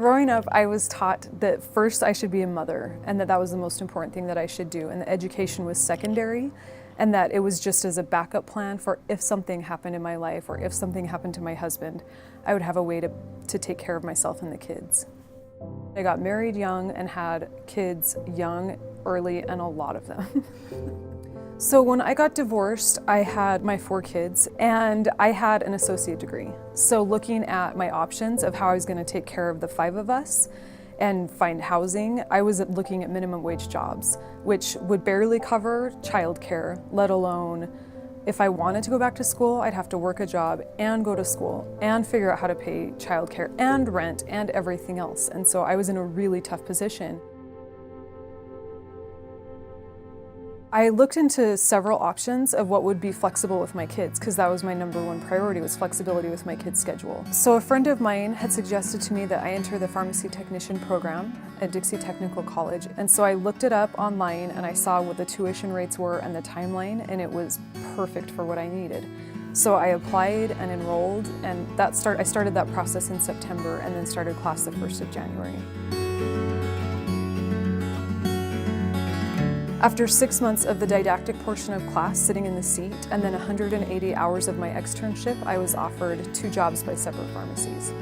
Growing up, I was taught that first I should be a mother and that was the most important thing that I should do, and that education was secondary, and that it was just as a backup plan for if something happened in my life or if something happened to my husband, I would have a way to take care of myself and the kids. I got married young and had kids young, early, and a lot of them. So when I got divorced, I had my 4 kids and I had an associate degree. So looking at my options of how I was going to take care of the 5 of us and find housing, I was looking at minimum wage jobs, which would barely cover childcare, let alone if I wanted to go back to school, I'd have to work a job and go to school and figure out how to pay childcare and rent and everything else. And so I was in a really tough position. I looked into several options of what would be flexible with my kids, because that was my #1 priority, was flexibility with my kids' schedule. So a friend of mine had suggested to me that I enter the pharmacy technician program at Dixie Technical College. And so I looked it up online and I saw what the tuition rates were and the timeline, and it was perfect for what I needed. So I applied and enrolled, and I started that process in September and then started class the 1st of January. After 6 months of the didactic portion of class sitting in the seat and then 180 hours of my externship, I was offered 2 jobs by separate pharmacies.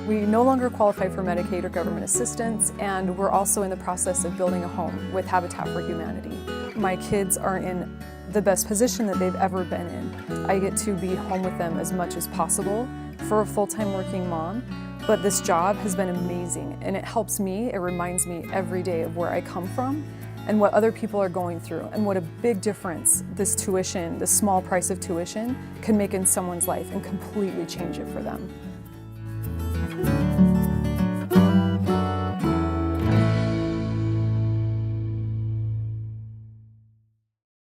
We no longer qualify for Medicaid or government assistance, and we're also in the process of building a home with Habitat for Humanity. My kids are in the best position that they've ever been in. I get to be home with them as much as possible for a full-time working mom, but this job has been amazing, and it helps me, it reminds me every day of where I come from and what other people are going through, and what a big difference this tuition, the small price of tuition, can make in someone's life and completely change it for them.